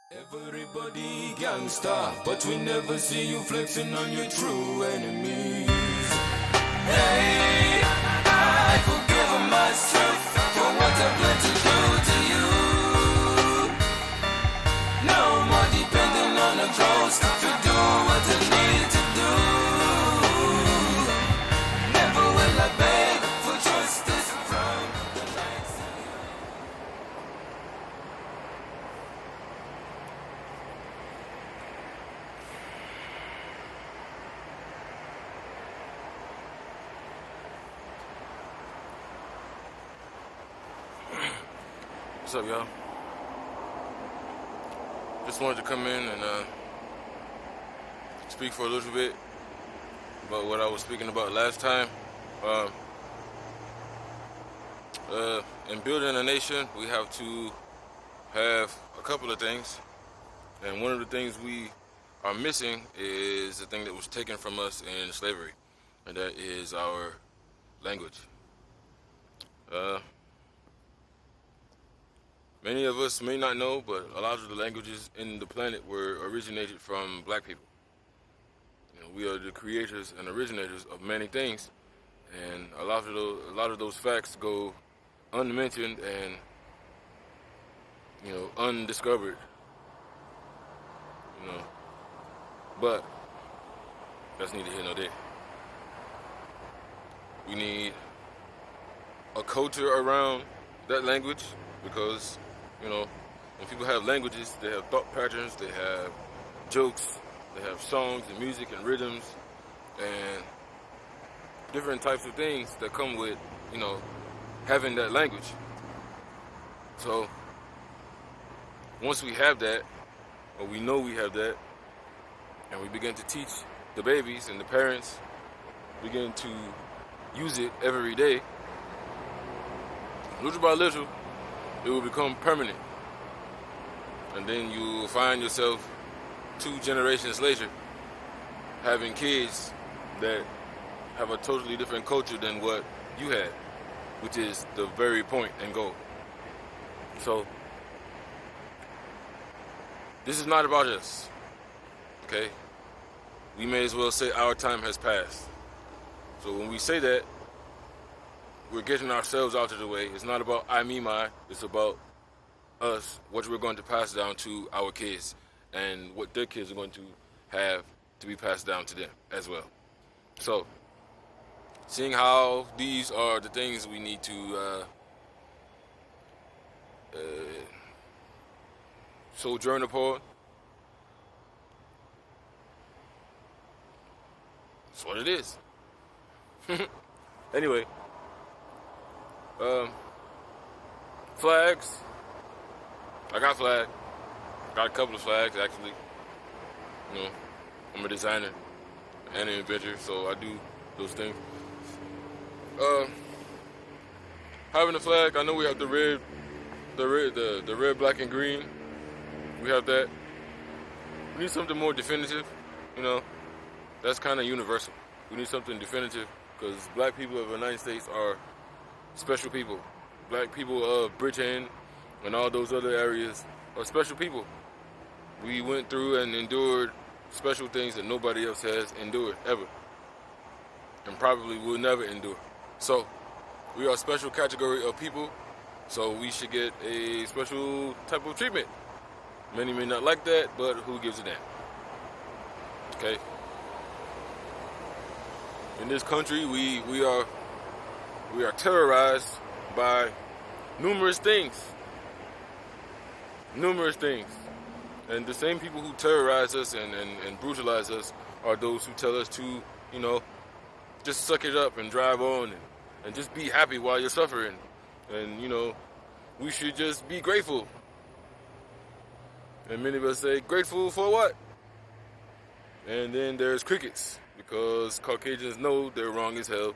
Everybody gangsta, but we never see you flexing on your true enemies. Hey, I forgive myself for what I've learned to do to you. No more depending on a ghost to do what I need to do. Never will I beg for justice from the likes of you. What's up, y'all? Just wanted to come in and speak for a little bit about what I was speaking about last time. In building a nation, we have to have a couple of things, and one of the things we are missing is the thing that was taken from us in slavery, and that is our language. Many of us may not know, but a lot of the languages in the planet were originated from black people. You know, we are the creators and originators of many things, and a lot of those facts go unmentioned and, you know, undiscovered. You know, but that's neither here nor there. We need a culture around that language because, you know, when people have languages, they have thought patterns, they have jokes, they have songs and music and rhythms and different types of things that come with, you know, having that language. So once we have that, or we know we have that, and we begin to teach the babies and the parents begin to use it every day, little by little, it will become permanent. And then you will find yourself 2 generations later having kids that have a totally different culture than what you had, which is the very point and goal. So, this is not about us, okay? We may as well say our time has passed. So when we say that, we're getting ourselves out of the way. It's not about I, me, my. It's about us, what we're going to pass down to our kids, and what their kids are going to have to be passed down to them as well. So, seeing how these are the things we need to sojourn upon, that's what it is. Anyway. Flags. I got flag. Got a couple of flags, actually. You know, I'm a designer and an inventor, so I do those things. Having a flag, I know we have the red, black, and green. We have that. We need something more definitive, you know. That's kind of universal. We need something definitive because black people of the United States are special people. Black people of Britain and all those other areas are special people. We went through and endured special things that nobody else has endured ever, and probably will never endure. So we are a special category of people, so we should get a special type of treatment. Many may not like that, but who gives a damn? Okay? In this country, we are terrorized by numerous things. And the same people who terrorize us and brutalize us are those who tell us to, you know, just suck it up and drive on and just be happy while you're suffering. And, you know, we should just be grateful. And many of us say, grateful for what? And then there's crickets, because Caucasians know they're wrong as hell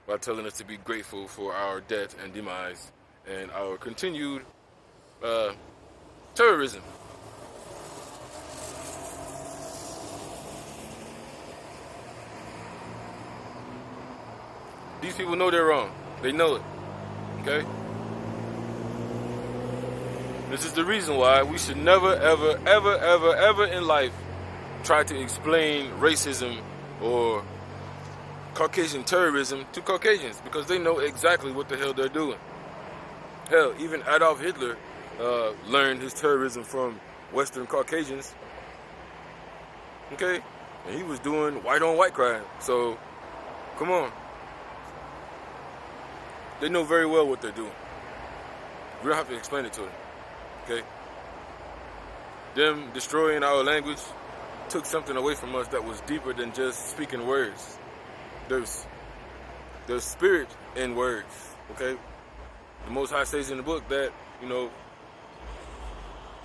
by telling us to be grateful for our death and demise and our continued terrorism. These people know they're wrong. They know it. Okay? This is the reason why we should never, ever, ever, ever, ever in life try to explain racism or Caucasian terrorism to Caucasians, because they know exactly what the hell they're doing. Hell, even Adolf Hitler learned his terrorism from Western Caucasians. Okay? And he was doing white-on-white crime. So, come on. They know very well what they're doing. We don't have to explain it to them. Okay? Them destroying our language took something away from us that was deeper than just speaking words. There's spirit in words. Okay? The Most High says in the book that,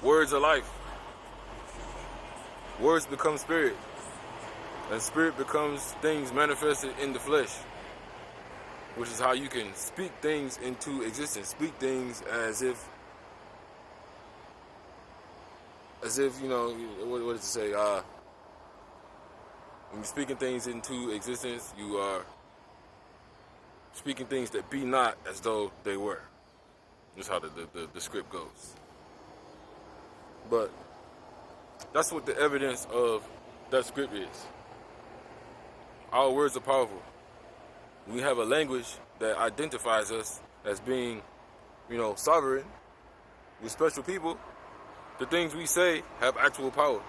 words are life. Words become spirit. And spirit becomes things manifested in the flesh. Which is how you can speak things into existence. Speak things as if, what does it say? When you're speaking things into existence, you are speaking things that be not as though they were. That's how the script goes. But that's what the evidence of that script is. Our words are powerful. We have a language that identifies us as being, sovereign. We're special people. The things we say have actual power.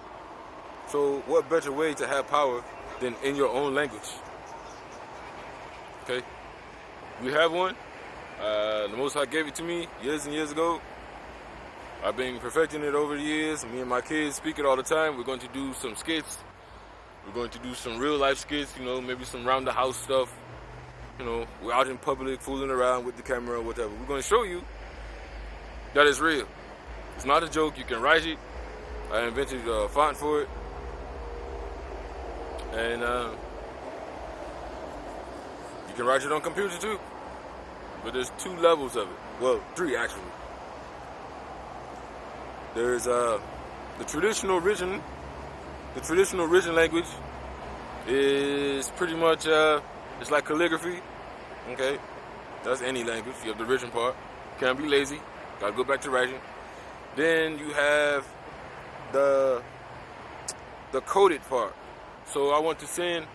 So what better way to have power than in your own language? Okay? We have one. The Most High gave it to me years and years ago. I've been perfecting it over the years. Me and my kids speak it all the time. We're going to do some skits. We're going to do some real life skits, maybe some round the house stuff. We're out in public fooling around with the camera or whatever. We're going to show you that it's real. It's not a joke. You can write it. I invented a font for it. And you can write it on computer too. But there's 2 levels of it. Well, 3 actually. There's the traditional written language is pretty much it's like calligraphy. Okay, that's any language. You have the written part. Can't be lazy. Gotta go back to writing. Then you have the coded part. So I want to send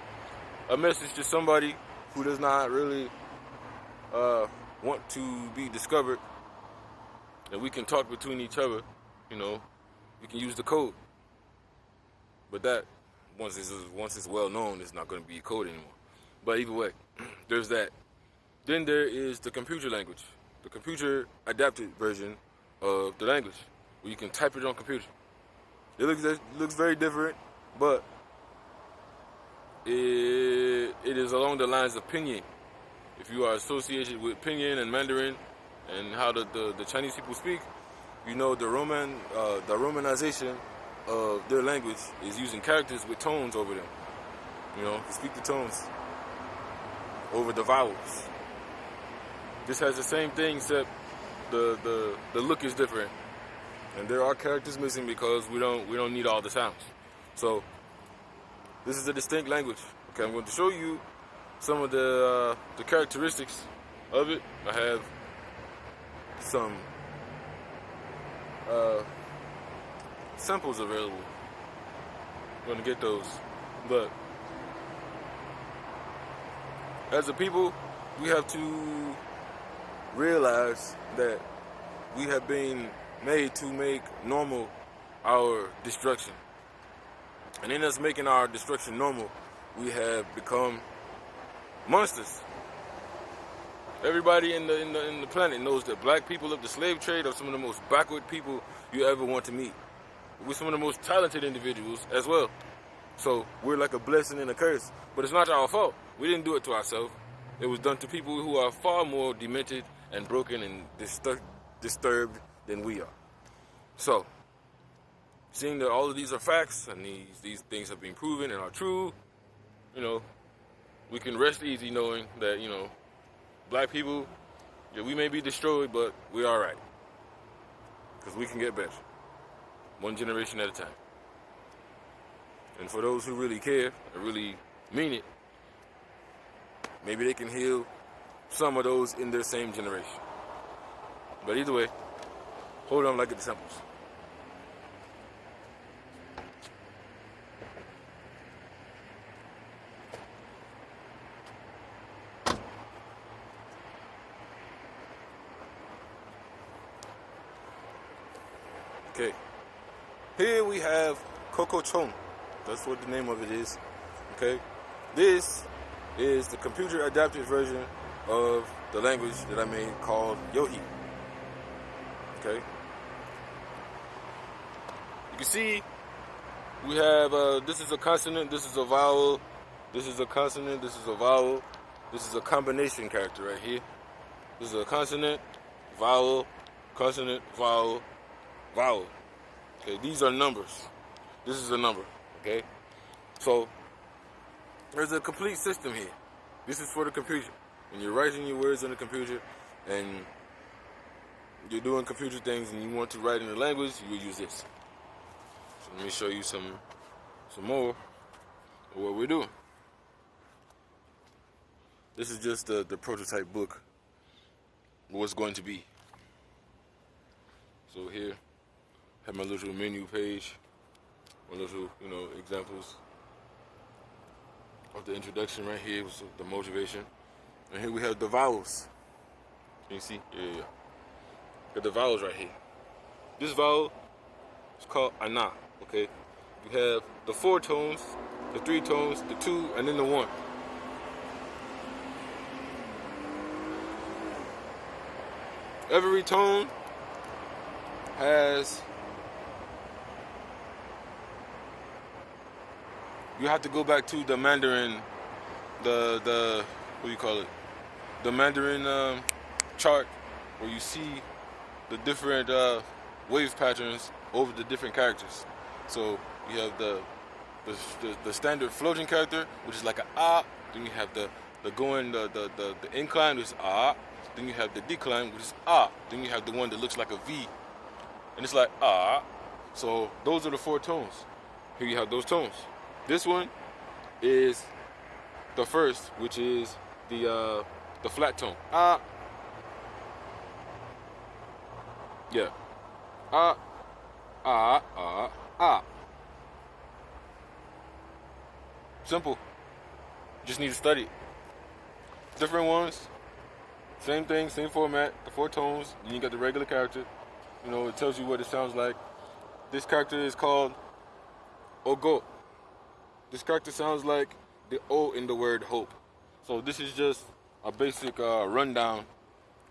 a message to somebody who does not really want to be discovered, and we can talk between each other. We can use the code. But that once it's well known, it's not going to be code anymore. But either way, there's that. Then there is the computer language, the computer adapted version of the language, where you can type it on computer. It looks very different, but it is along the lines of pinyin. If you are associated with pinyin and Mandarin and how the Chinese people speak, the romanization of their language is using characters with tones over them. You speak the tones over the vowels. This has the same thing, except the look is different, and there are characters missing because we don't need all the sounds. So this is a distinct language. Okay, I'm going to show you some of the characteristics of it. I have some samples available. I'm going to get those, but as a people, we have to realize that we have been made to make normal our destruction. And in us making our destruction normal, we have become monsters. Everybody in the planet knows that black people of the slave trade are some of the most backward people you ever want to meet. We're some of the most talented individuals as well. So we're like a blessing and a curse. But it's not our fault. We didn't do it to ourselves. It was done to people who are far more demented and broken and disturbed than we are. So, seeing that all of these are facts and these things have been proven and are true, we can rest easy knowing that, black people, we may be destroyed, but we're all right. Because we can get better. One generation at a time. And for those who really care and really mean it, maybe they can heal some of those in their same generation. But either way, Hold on, like it samples. Okay. Here we have Coco Chon. That's what the name of it is. Okay. This is the computer adapted version of the language that I made called Yohi. Okay. You can see we have this is a consonant, this is a vowel, this is a consonant, this is a vowel, this is a combination character right here. This is a consonant, vowel, consonant, vowel, vowel. Okay, these are numbers. This is a number. Okay, so there's a complete system here. This is for the computer. When you're writing your words on the computer and you're doing computer things and you want to write in the language, you will use this. So let me show you some more of what we're doing. This is just the prototype book of what's going to be. So here, I have my little menu page, my little, examples of the introduction right here, was the motivation. And here we have the vowels. Can you see? Yeah. Got the vowels right here. This vowel is called ana, okay? You have the 4 tones, the 3 tones, the 2, and then the 1. Every tone has, you have to go back to the Mandarin, the what do you call it? The Mandarin chart, where you see the different wave patterns over the different characters. So you have the standard floating character, which is like a ah. Then you have the incline, which is ah. Then you have the decline, which is ah. Then you have the one that looks like a V, and it's like ah. So those are the 4 tones. Here you have those tones. This one is the first, which is the flat tone. Ah. Yeah. Ah. Ah. Ah. Ah. Simple. Just need to study it. Different ones. Same thing, same format, the 4 tones. Then you got the regular character. It tells you what it sounds like. This character is called Ogo. This character sounds like the O in the word hope. So this is just a basic rundown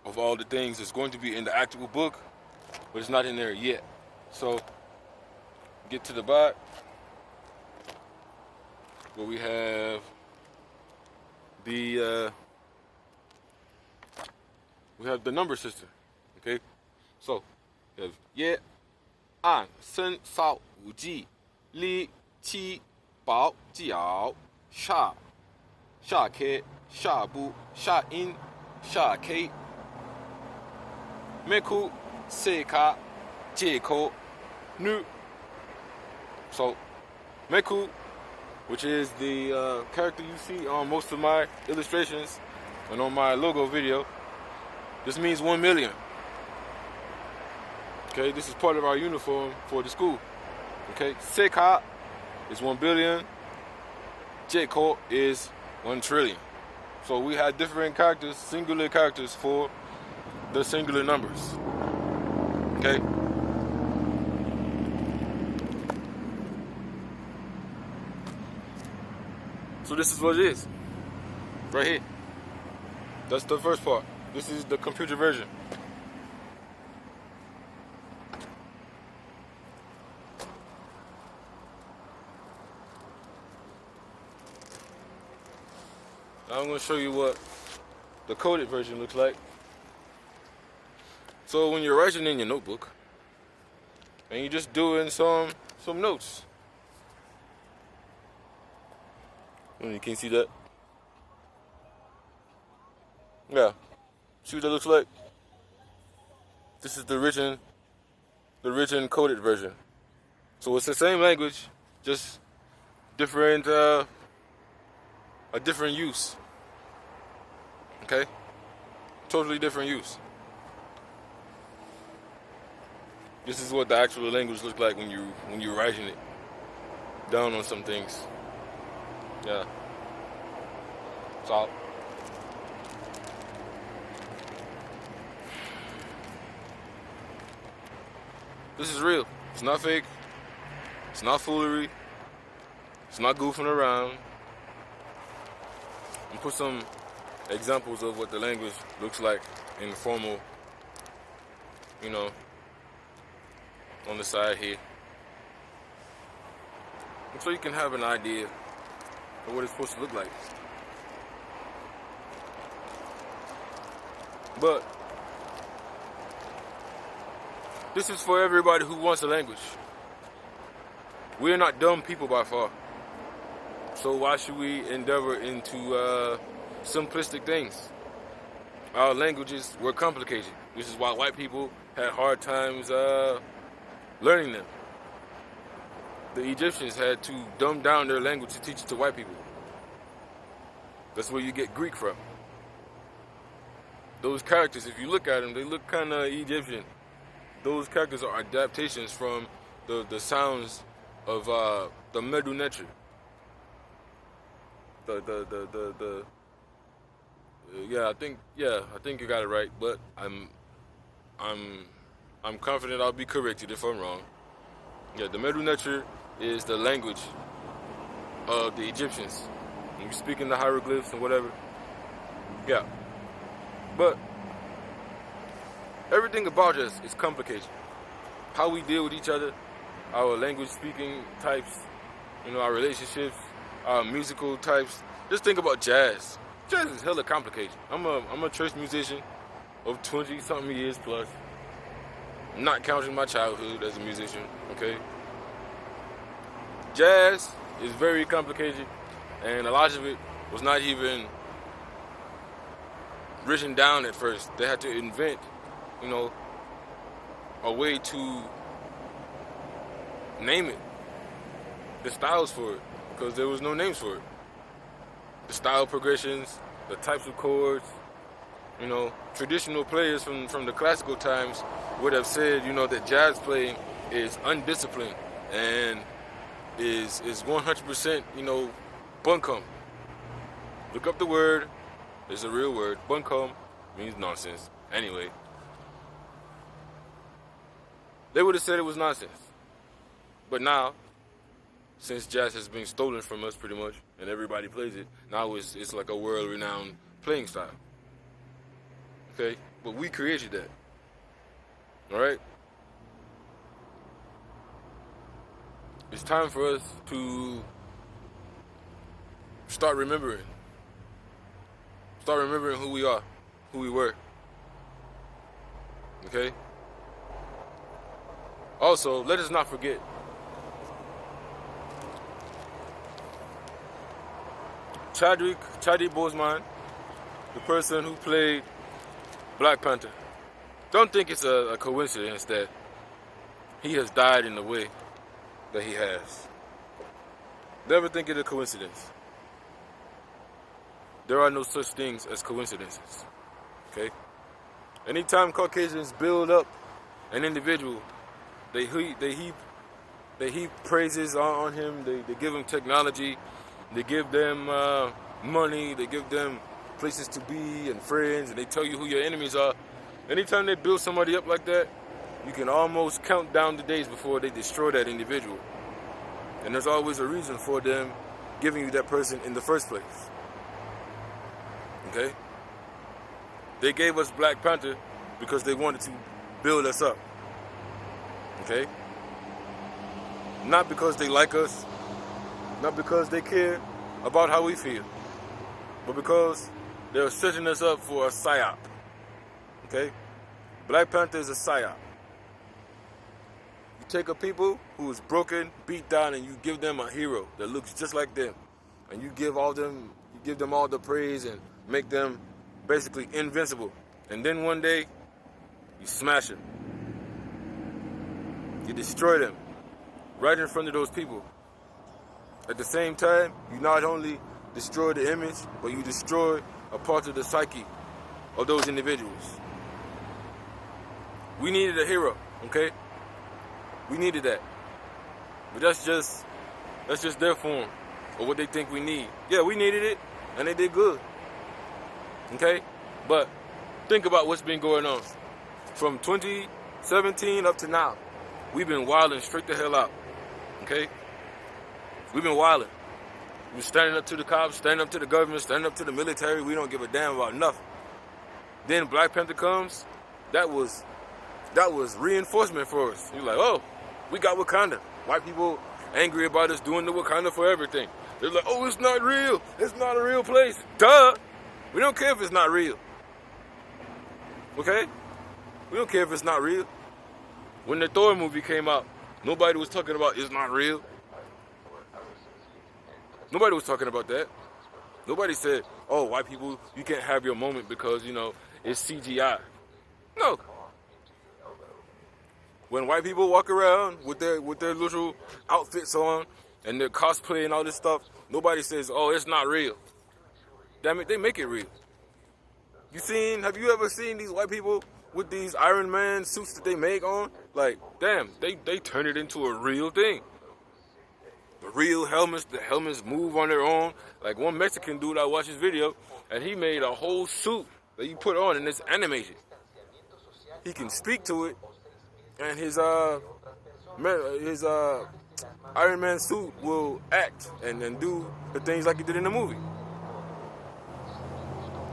of all the things that's going to be in the actual book, but it's not in there yet. So get to the back, where we have the number system. Okay, so we have ye, an, sen, sao, wu, ji, li, qi, bao, jiao, sha, sha ke, sha bu, sha in, sha ke, meku, se ka, jie ko, nu. So Meku, which is the character you see on most of my illustrations and on my logo video, this means 1 million. Okay, this is part of our uniform for the school. Okay, Seka is 1 billion. Jeko is 1 trillion. So we have different characters, singular characters for the singular numbers. Okay. So this is what it is, right here. That's the first part. This is the computer version. Now I'm going to show you what the coded version looks like. So when you're writing in your notebook, and you're just doing some notes. You can see that. Yeah. See what that looks like? This is the written coded version. So it's the same language, just different, a different use. Okay? Totally different use. This is what the actual language looks like when you're writing it down on some things. Yeah. So this is real. It's not fake. It's not foolery. It's not goofing around. And put some examples of what the language looks like in formal, you know, on the side here. And so you can have an idea of what it's supposed to look like. But this is for everybody who wants a language. We're not dumb people by far. So why should we endeavor into simplistic things? Our languages were complicated. This is why white people had hard times learning them. The Egyptians had to dumb down their language to teach it to white people. That's where you get Greek from. Those characters, if you look at them, they look kind of Egyptian. Those characters are adaptations from the sounds of the Medu Netre. I think you got it right, but I'm confident I'll be corrected if I'm wrong. Yeah, the Medu Netre is the language of the Egyptians. You speak in the hieroglyphs and whatever. Yeah. But everything about us is complicated. How we deal with each other, our language speaking types, our relationships, our musical types. Just think about jazz. Jazz is hella complicated. I'm a church musician of 20-something years plus. Not counting my childhood as a musician, okay? Jazz is very complicated, and a lot of it was not even written down at first. They had to invent, a way to name it, the styles for it, because there was no names for it. The style progressions, the types of chords, traditional players from the classical times would have said, that jazz playing is undisciplined and is 100%, bunkum. Look up the word. It's a real word. Bunkum means nonsense. Anyway, they would have said it was nonsense. But now, since jazz has been stolen from us pretty much, and everybody plays it, now it's like a world-renowned playing style. Okay? But we created that. Alright? It's time for us to start remembering. Start remembering who we are, who we were. Okay? Also, let us not forget Chadwick Boseman, the person who played Black Panther. Don't think it's a coincidence that he has died in the way that he has. Never think it a coincidence. There are no such things as coincidences. Okay? Anytime Caucasians build up an individual, they heap praises on him. They give him technology. They give them money. They give them places to be and friends. And they tell you who your enemies are. Anytime they build somebody up like that, you can almost count down the days before they destroy that individual. And there's always a reason for them giving you that person in the first place. Okay? They gave us Black Panther because they wanted to build us up. Okay? Not because they like us, not because they care about how we feel, but because they're setting us up for a psyop. Okay? Black Panther is a psyop. You take a people who is broken, beat down, and you give them a hero that looks just like them, and you give them all the praise and make them basically invincible. And then one day, you smash them. You destroy them right in front of those people. At the same time, you not only destroy the image, but you destroy a part of the psyche of those individuals. We needed a hero, okay? We needed that. But that's just their form of what they think we need. Yeah, we needed it, and they did good. Okay? But think about what's been going on. From 2017 up to now, we've been wilding straight the hell out. Okay? We've been wilding. We're standing up to the cops, standing up to the government, standing up to the military. We don't give a damn about nothing. Then Black Panther comes. That was reinforcement for us. You're like, oh, we got Wakanda. White people angry about us doing the Wakanda for everything. They're like, oh, it's not real. It's not a real place. Duh. We don't care if it's not real. Okay? We don't care if it's not real. When the Thor movie came out, nobody was talking about it's not real. Nobody was talking about that. Nobody said, oh, white people, you can't have your moment because, you know, it's CGI. No. When white people walk around with their little outfits on and their cosplay and all this stuff, nobody says, oh, it's not real. Damn it, they make it real. Have you ever seen these white people with these Iron Man suits that they make on? Like, damn, they turn it into a real thing. The real helmets, the helmets move on their own. Like one Mexican dude, I watched his video, and he made a whole suit that you put on and it's animated. He can speak to it, and his Iron Man suit will act and do the things like he did in the movie.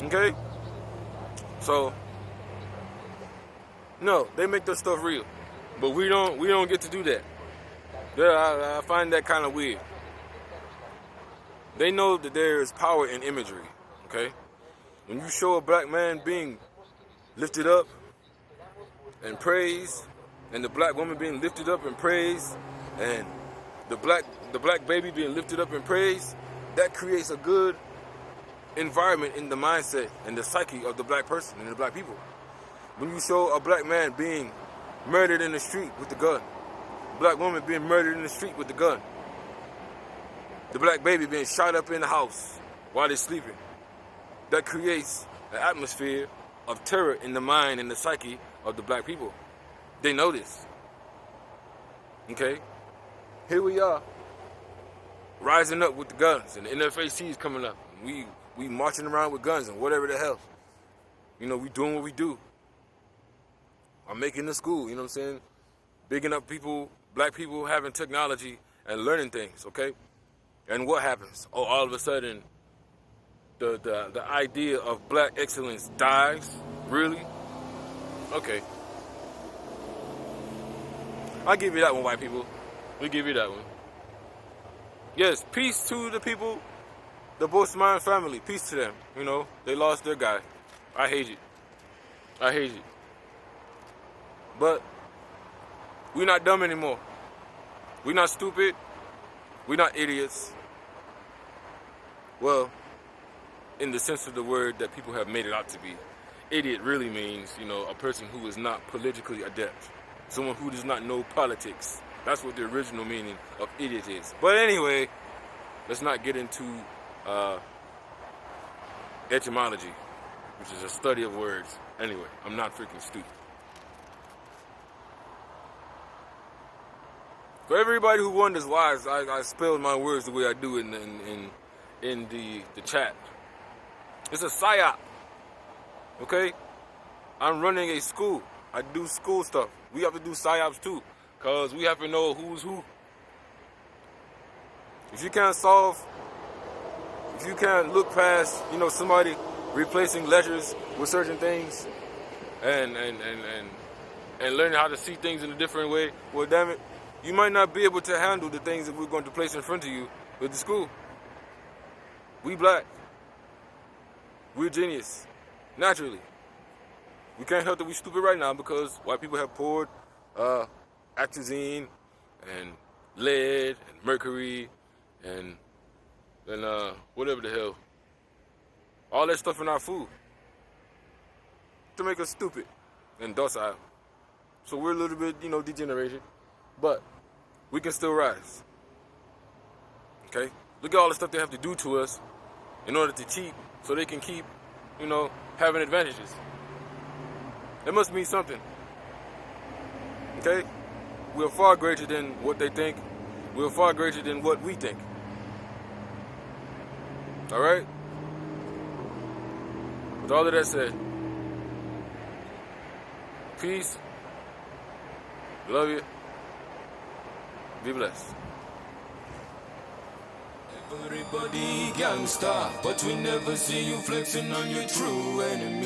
Okay? So, no, they make their stuff real, but we don't get to do that. Yeah, I find that kind of weird. They know that there is power in imagery. Okay, when you show a black man being lifted up and praised, and the black woman being lifted up and praised, and the black baby being lifted up and praised, that creates a good environment in the mindset and the psyche of the black person and the black people. When you show a black man being murdered in the street with the gun, black woman being murdered in the street with the gun, the black baby being shot up in the house while they're sleeping, that creates an atmosphere of terror in the mind and the psyche of the black people. They know this. Okay? Here we are, rising up with the guns, and the NFAC is coming up. We marching around with guns and whatever the hell. You know, we doing what we do. I'm making the school, you know what I'm saying? Bigging up people, black people having technology and learning things, okay? And what happens? Oh, all of a sudden, the idea of black excellence dies? Really? Okay. I'll give you that one, white people. We'll give you that one. Yes, peace to the people, the Bosman family. Peace to them. You know, they lost their guy. I hate it. I hate it. But we're not dumb anymore. We're not stupid. We're not idiots. Well, in the sense of the word that people have made it out to be. Idiot really means, you know, a person who is not politically adept. Someone who does not know politics. That's what the original meaning of idiot is. But anyway, let's not get into etymology, which is a study of words. Anyway, I'm not freaking stupid. For everybody who wonders why I spelled my words the way I do in the chat, it's a psyop. Okay? I'm running a school. I do school stuff. We have to do psyops too, because we have to know who's who. If you can't look past, you know, somebody replacing letters with certain things and learning how to see things in a different way, well, damn it, you might not be able to handle the things that we're going to place in front of you with the school. We black. We're genius. Naturally. We can't help that we stupid right now because white people have poured atrazine and lead and mercury and whatever the hell. All that stuff in our food to make us stupid and docile. So we're a little bit, you know, degenerated, but we can still rise. Okay? Look at all the stuff they have to do to us in order to cheat so they can keep, you know, having advantages. It must mean something. Okay? we're far greater than what they think. We're far greater than what we think. All right? With all of that said, peace. Love you. Be blessed. Everybody gangsta, but we never see you flexing on your true enemy.